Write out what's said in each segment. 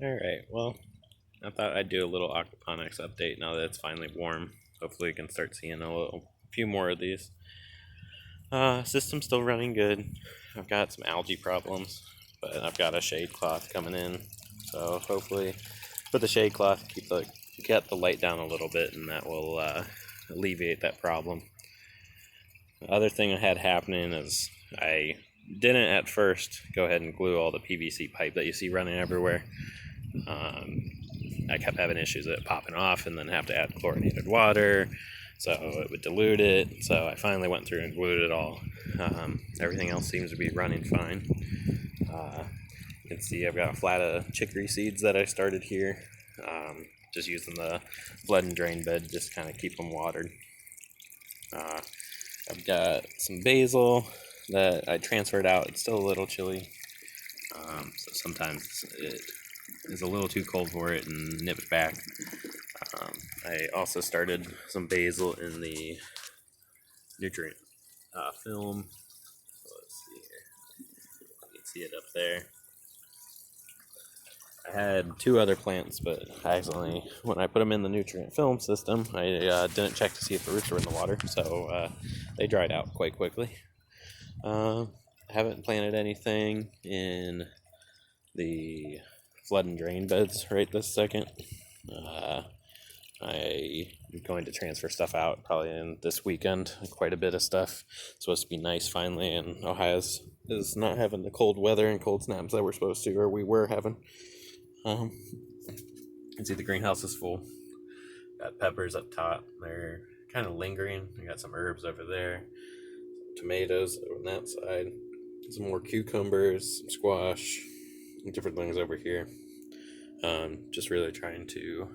Alright, well, I thought I'd do a little aquaponics update now that it's finally warm. Hopefully we can start seeing a few more of these. System's still running good. I've got some algae problems, but I've got a shade cloth coming in. So hopefully with the shade cloth, get the light down a little bit, and that will alleviate that problem. The other thing I had happening is I didn't at first go ahead and glue all the PVC pipe that you see running everywhere. I kept having issues with it popping off and then have to add chlorinated water, so it would dilute it. So I finally went through and glued it all. Everything else seems to be running fine. You can see I've got a flat of chicory seeds that I started here. Just using the flood and drain bed, just kind of keep them watered. I've got some basil that I transferred out. It's still a little chilly, so sometimes it is a little too cold for it and nips back. I also started some basil in the nutrient film. So let's see here. You can see it up there. I had two other plants, but I accidentally, when I put them in the nutrient film system, I didn't check to see if the roots were in the water, so they dried out quite quickly. I haven't planted anything in the flood and drain beds right this second. I'm going to transfer stuff out probably in this weekend. Quite a bit of stuff. It's supposed to be nice finally, and Ohio is not having the cold weather and cold snaps that we're supposed to, or we were having. You can see the greenhouse is full. Got peppers up top. They're kind of lingering. I got some herbs over there. Some tomatoes on that side. Some more cucumbers, some squash, different things over here. Just really trying to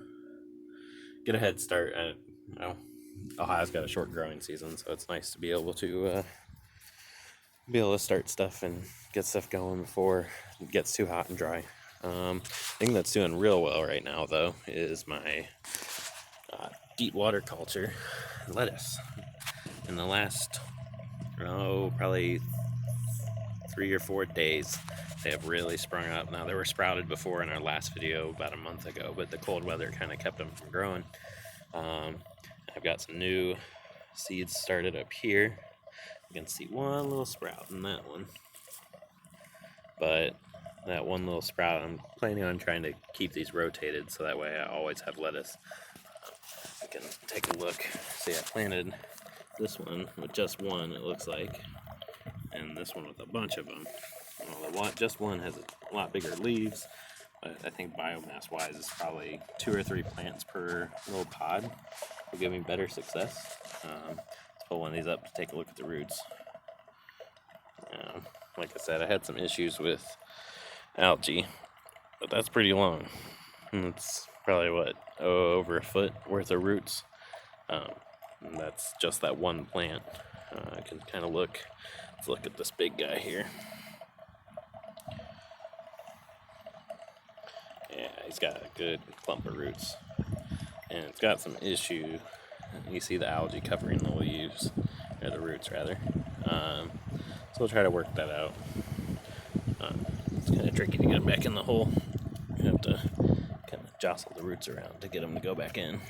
get a head start. Ohio's got a short growing season, so it's nice to be able to start stuff and get stuff going before it gets too hot and dry. Thing that's doing real well right now, though, is my deep water culture lettuce. In the last, probably 3 or 4 days, they have really sprung up. Now, they were sprouted before in our last video about a month ago, but the cold weather kind of kept them from growing. I've got some new seeds started up here. You can see one little sprout in that one. But that one little sprout, I'm planning on trying to keep these rotated so that way I always have lettuce. I can take a look. See, I planted this one with just one, it looks like, and this one with a bunch of them. Well, just one has a lot bigger leaves, but I think biomass-wise, it's probably 2 or 3 plants per little pod will give me better success. Let's pull one of these up to take a look at the roots. Like I said, I had some issues with algae, but that's pretty long. It's probably over a foot worth of roots. And that's just that one plant. I can kind of look. Let's look at this big guy here. Yeah, he's got a good clump of roots, and it's got some issue. You see the algae covering the leaves, or the roots rather. So we'll try to work that out. It's kind of tricky to get them back in the hole. You have to kind of jostle the roots around to get them to go back in.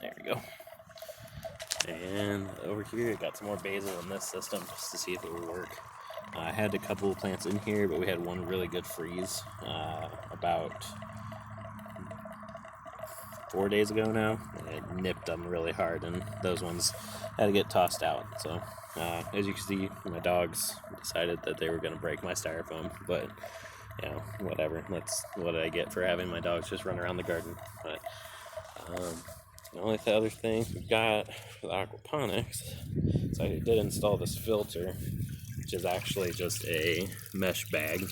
There we go. And over here, I got some more basil in this system just to see if it would work. I had a couple of plants in here, but we had one really good freeze about 4 days ago now. It nipped them really hard, and those ones had to get tossed out. So, as you can see, my dogs decided that they were going to break my styrofoam, but whatever. That's what I get for having my dogs just run around the garden. But the only other thing we've got for the aquaponics, so I did install this filter, which is actually just a mesh bag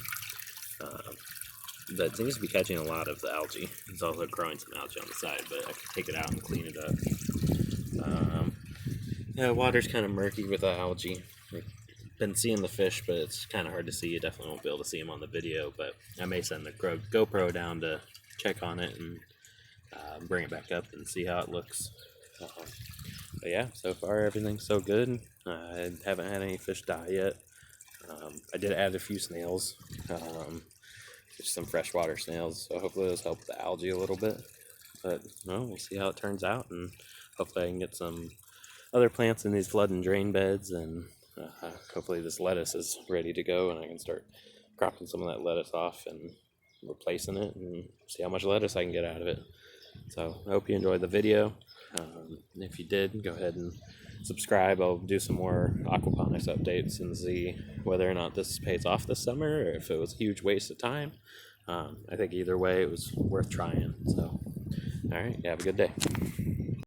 that seems to be catching a lot of the algae. It's also growing some algae on the side, but I can take it out and clean it up. Water's kind of murky with the algae. I've been seeing the fish, but it's kind of hard to see. You definitely won't be able to see them on the video, but I may send the GoPro down to check on it and bring it back up and see how it looks. But yeah, so far everything's so good. I haven't had any fish die yet. I did add a few snails. some freshwater snails. So hopefully those help the algae a little bit. But well, we'll see how it turns out, and hopefully I can get some other plants in these flood and drain beds, and hopefully this lettuce is ready to go, and I can start cropping some of that lettuce off and replacing it, and see how much lettuce I can get out of it. So I hope you enjoyed the video. If you did, go ahead and subscribe. I'll do some more aquaponics updates and see whether or not this pays off this summer, or if it was a huge waste of time. I think either way it was worth trying. So, all right, have a good day.